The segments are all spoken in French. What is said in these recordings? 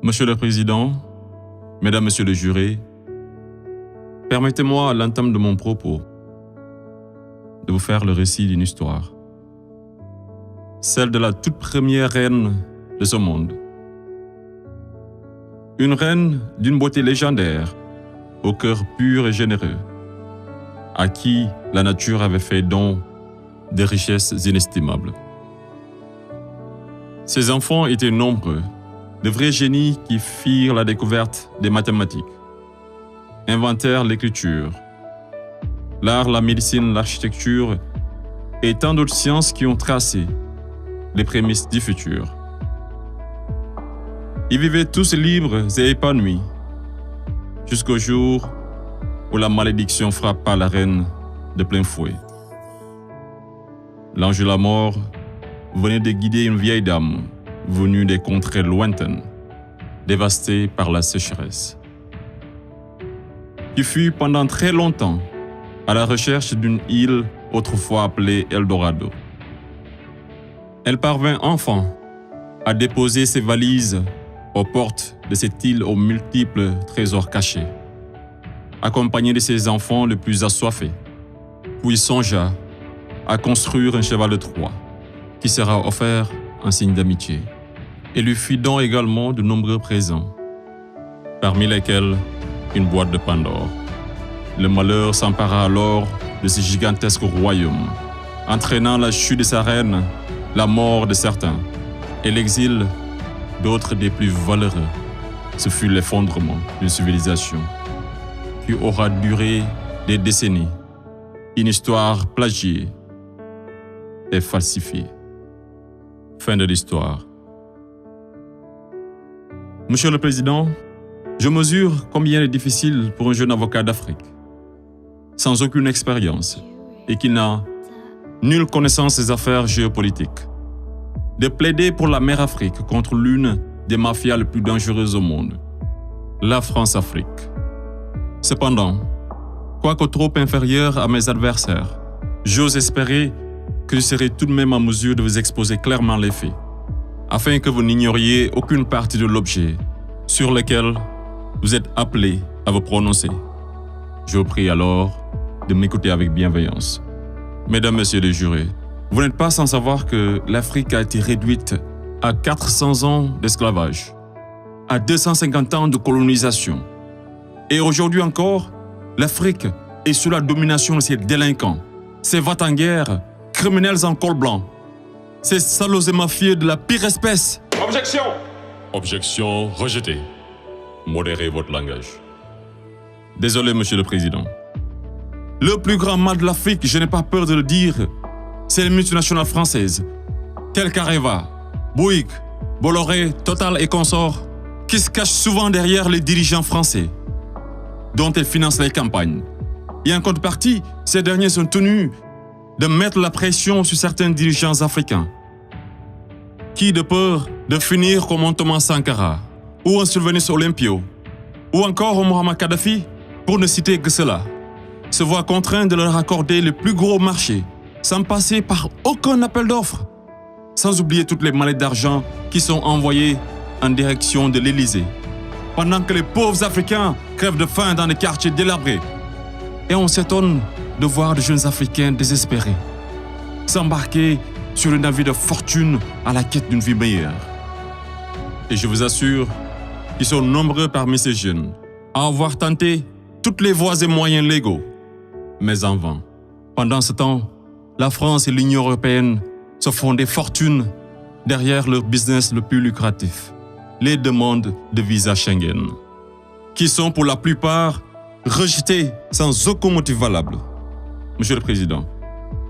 Monsieur le Président, Mesdames, Messieurs les jurés, permettez-moi à l'entame de mon propos de vous faire le récit d'une histoire, celle de la toute première reine de ce monde. Une reine d'une beauté légendaire, au cœur pur et généreux, à qui la nature avait fait don de richesses inestimables. Ses enfants étaient nombreux, de vrais génies qui firent la découverte des mathématiques, inventèrent l'écriture, l'art, la médecine, l'architecture et tant d'autres sciences qui ont tracé les prémices du futur. Ils vivaient tous libres et épanouis, jusqu'au jour où la malédiction frappa la reine de plein fouet. L'ange de la mort venait de guider une vieille dame venue des contrées lointaines, dévastées par la sécheresse, qui fut pendant très longtemps à la recherche d'une île autrefois appelée Eldorado. Elle parvint enfin à déposer ses valises aux portes de cette île aux multiples trésors cachés, accompagnée de ses enfants les plus assoiffés, puis songea à construire un cheval de Troie qui sera offert en signe d'amitié, et lui fit don également de nombreux présents, parmi lesquels une boîte de Pandore. Le malheur s'empara alors de ce gigantesque royaume, entraînant la chute de sa reine, la mort de certains et l'exil d'autres des plus valeureux. Ce fut l'effondrement d'une civilisation qui aura duré des décennies, une histoire plagiée et falsifiée. Fin de l'histoire. Monsieur le Président, je mesure combien il est difficile pour un jeune avocat d'Afrique, sans aucune expérience et qui n'a nulle connaissance des affaires géopolitiques, de plaider pour la mère Afrique contre l'une des mafias les plus dangereuses au monde, la France-Afrique. Cependant, quoique trop inférieur à mes adversaires, j'ose espérer que je serai tout de même en mesure de vous exposer clairement les faits, afin que vous n'ignoriez aucune partie de l'objet sur lequel vous êtes appelés à vous prononcer. Je vous prie alors de m'écouter avec bienveillance. Mesdames, Messieurs les jurés, vous n'êtes pas sans savoir que l'Afrique a été réduite à 400 ans d'esclavage, à 250 ans de colonisation. Et aujourd'hui encore, l'Afrique est sous la domination de ces délinquants, ces va-t-en-guerre, criminels en col blanc, ces salauds et mafieux de la pire espèce. Objection! Objection rejetée. Modérez votre langage. Désolé, Monsieur le Président. Le plus grand mal de l'Afrique, je n'ai pas peur de le dire, c'est les multinationales françaises, telles qu'Areva, Bouygues, Bolloré, Total et consorts, qui se cachent souvent derrière les dirigeants français, dont elles financent les campagnes. Et en contrepartie, ces derniers sont tenus de mettre la pression sur certains dirigeants africains, qui, de peur de finir comme un Thomas Sankara, ou un Sylvanus Olympio, ou encore un Muammar Kadhafi, pour ne citer que cela, se voient contraints de leur accorder le plus gros marché, sans passer par aucun appel d'offres, sans oublier toutes les mallettes d'argent qui sont envoyées en direction de l'Élysée, pendant que les pauvres Africains crèvent de faim dans les quartiers délabrés. Et on s'étonne de voir de jeunes Africains désespérés s'embarquer sur le navire de fortune à la quête d'une vie meilleure. Et je vous assure qu'ils sont nombreux parmi ces jeunes à avoir tenté toutes les voies et moyens légaux, mais en vain. Pendant ce temps, la France et l'Union européenne se font des fortunes derrière leur business le plus lucratif, les demandes de visa Schengen, qui sont pour la plupart rejetées sans aucun motif valable. Monsieur le Président,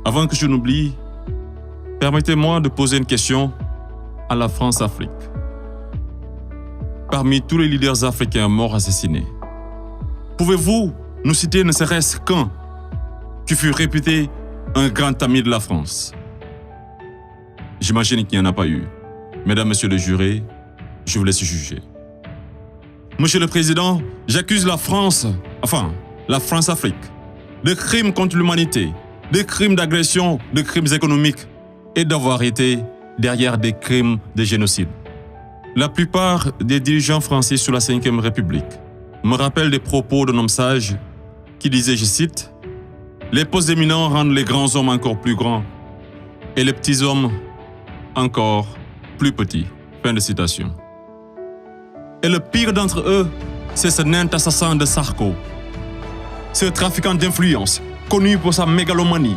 avant que je n'oublie, permettez-moi de poser une question à la France-Afrique. Parmi tous les leaders africains morts assassinés, pouvez-vous nous citer ne serait-ce qu'un qui fut réputé un grand ami de la France? J'imagine qu'il n'y en a pas eu. Mesdames, Messieurs les jurés, je vous laisse juger. Monsieur le Président, j'accuse la France-Afrique, de crimes contre l'humanité, de crimes d'agression, de crimes économiques et d'avoir été derrière des crimes de génocide. La plupart des dirigeants français sous la Ve République me rappellent des propos d'un homme sage qui disait, je cite, « Les postes éminents rendent les grands hommes encore plus grands et les petits hommes encore plus petits. » Fin de citation. Et le pire d'entre eux, c'est ce nain assassin de Sarko. Ce trafiquant d'influence, connu pour sa mégalomanie,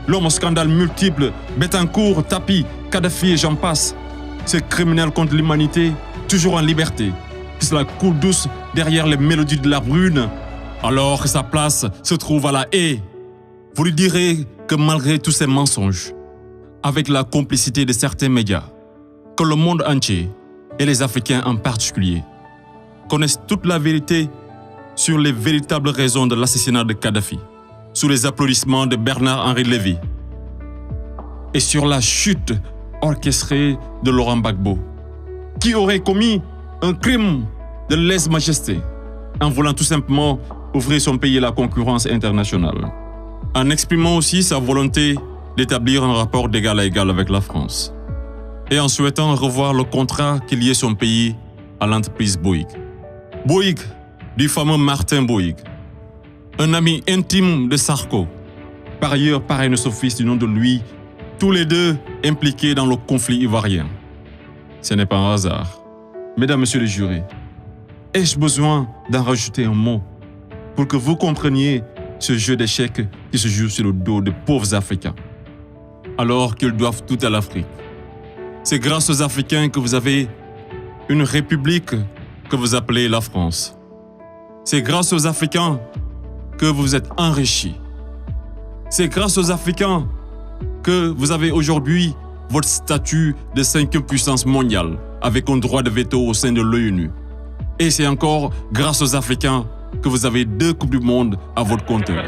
l'homme aux scandales multiples, Bettencourt, Tapi, Kadhafi et j'en passe. Ce criminel contre l'humanité, toujours en liberté, qui se la coule douce derrière les mélodies de la brune, alors que sa place se trouve à la haie. Vous lui direz que malgré tous ces mensonges, avec la complicité de certains médias, que le monde entier, et les Africains en particulier, connaissent toute la vérité sur les véritables raisons de l'assassinat de Kadhafi, sous les applaudissements de Bernard-Henri Lévy, et sur la chute orchestrée de Laurent Gbagbo, qui aurait commis un crime de lèse-majesté en voulant tout simplement ouvrir son pays à la concurrence internationale, en exprimant aussi sa volonté d'établir un rapport d'égal à égal avec la France, et en souhaitant revoir le contrat qui liait son pays à l'entreprise Bouygues. Bouygues, du fameux Martin Bouygues, un ami intime de Sarko, par ailleurs parrain de son fils du nom de lui, tous les deux impliqués dans le conflit ivoirien. Ce n'est pas un hasard. Mesdames, Messieurs les jurés, ai-je besoin d'en rajouter un mot pour que vous compreniez ce jeu d'échecs qui se joue sur le dos de pauvres Africains, alors qu'ils doivent tout à l'Afrique? C'est grâce aux Africains que vous avez une république que vous appelez la France. C'est grâce aux Africains que vous êtes enrichis. C'est grâce aux Africains que vous avez aujourd'hui votre statut de 5e puissance mondiale avec un droit de veto au sein de l'ONU. Et c'est encore grâce aux Africains que vous avez 2 Coupes du Monde à votre compteur.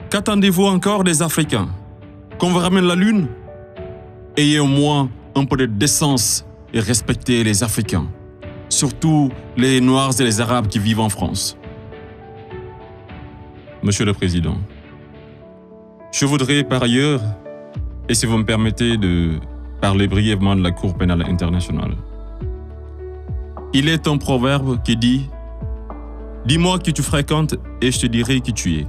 Qu'attendez-vous encore des Africains? Qu'on vous ramène la Lune? Ayez au moins un peu de décence et respectez les Africains, surtout les Noirs et les Arabes qui vivent en France. Monsieur le Président, je voudrais par ailleurs, et si vous me permettez de parler brièvement de la Cour pénale internationale. Il est un proverbe qui dit « Dis-moi qui tu fréquentes et je te dirai qui tu es ».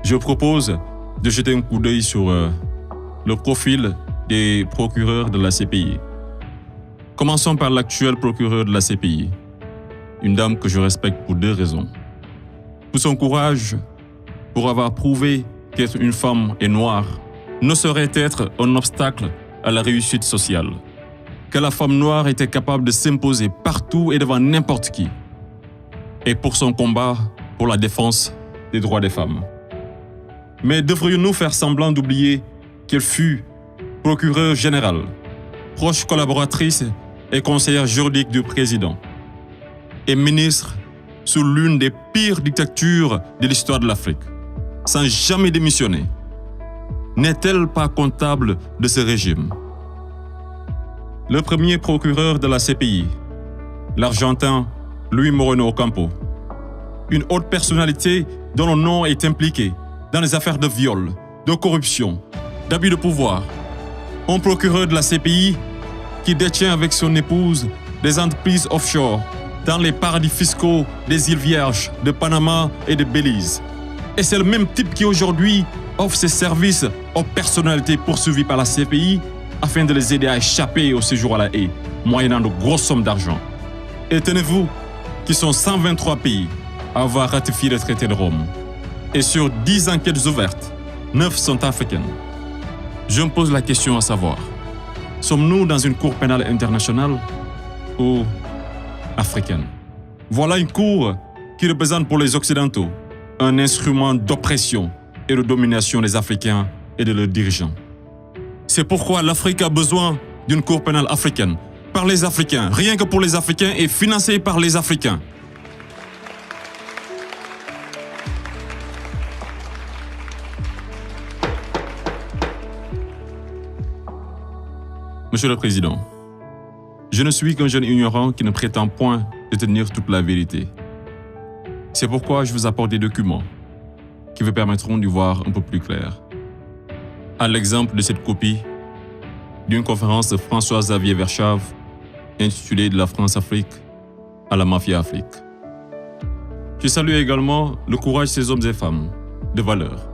Je propose de jeter un coup d'œil sur le profil des procureurs de la CPI. Commençons par l'actuel procureur de la CPI, une dame que je respecte pour 2 raisons. Pour son courage, pour avoir prouvé qu'être une femme et noire ne saurait être un obstacle à la réussite sociale, que la femme noire était capable de s'imposer partout et devant n'importe qui, et pour son combat pour la défense des droits des femmes. Mais devrions-nous faire semblant d'oublier qu'elle fut procureure générale, proche collaboratrice et conseillère juridique du président, et ministre sous l'une des pires dictatures de l'histoire de l'Afrique, sans jamais démissionner? N'est-elle pas comptable de ce régime? Le premier procureur de la CPI, l'Argentin Luis Moreno Ocampo, une haute personnalité dont le nom est impliqué dans les affaires de viol, de corruption, d'abus de pouvoir. Un procureur de la CPI qui détient avec son épouse des entreprises offshore dans les paradis fiscaux des îles Vierges, de Panama et de Belize. Et c'est le même type qui aujourd'hui offre ses services aux personnalités poursuivies par la CPI afin de les aider à échapper au séjour à la haie, moyennant de grosses sommes d'argent. Et tenez-vous qu'ils sont 123 pays à avoir ratifié le traité de Rome. Et sur 10 enquêtes ouvertes, 9 sont africaines. Je me pose la question à savoir, sommes-nous dans une cour pénale internationale ou africaine? Voilà une cour qui représente pour les Occidentaux un instrument d'oppression et de domination des Africains et de leurs dirigeants. C'est pourquoi l'Afrique a besoin d'une cour pénale africaine, par les Africains, rien que pour les Africains et financée par les Africains. Monsieur le Président, je ne suis qu'un jeune ignorant qui ne prétend point détenir toute la vérité. C'est pourquoi je vous apporte des documents qui vous permettront d'y voir un peu plus clair. À l'exemple de cette copie d'une conférence de François-Xavier Verschave intitulée « De la France-Afrique à la Mafia-Afrique ». Je salue également le courage de ces hommes et femmes de valeur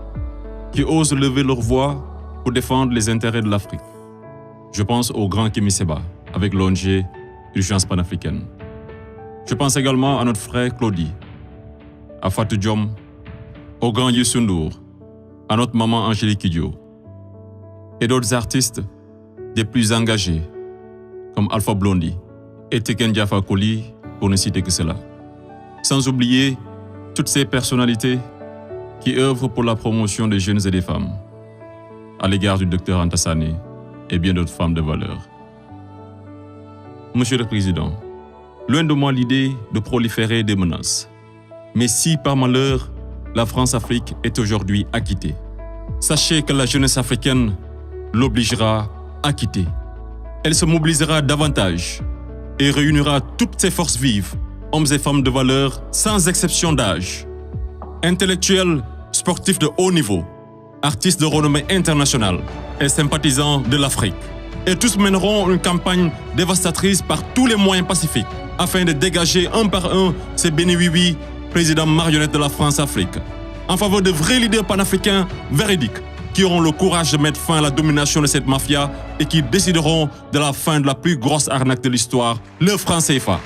qui osent lever leur voix pour défendre les intérêts de l'Afrique. Je pense au grand Kémy Séba avec l'ONG Urgence panafricaine. Je pense également à notre frère Claudie, à Fatou Diom, au grand Youssou N'Dour, à notre maman Angélique Kidjo et d'autres artistes des plus engagés comme Alpha Blondy et Tiken Jah Fakoly, pour ne citer que cela. Sans oublier toutes ces personnalités qui œuvrent pour la promotion des jeunes et des femmes, à l'égard du docteur Anta Sané et bien d'autres femmes de valeur. Monsieur le Président, loin de moi l'idée de proliférer des menaces. Mais si par malheur, la France-Afrique est aujourd'hui acquittée, sachez que la jeunesse africaine l'obligera à quitter. Elle se mobilisera davantage et réunira toutes ses forces vives, hommes et femmes de valeur, sans exception d'âge, intellectuels, sportifs de haut niveau, artistes de renommée internationale et sympathisants de l'Afrique. Et tous mèneront une campagne dévastatrice par tous les moyens pacifiques afin de dégager un par un ces béni-oui-oui, présidents marionnettes de la France-Afrique, en faveur de vrais leaders panafricains véridiques qui auront le courage de mettre fin à la domination de cette mafia et qui décideront de la fin de la plus grosse arnaque de l'histoire, le franc CFA.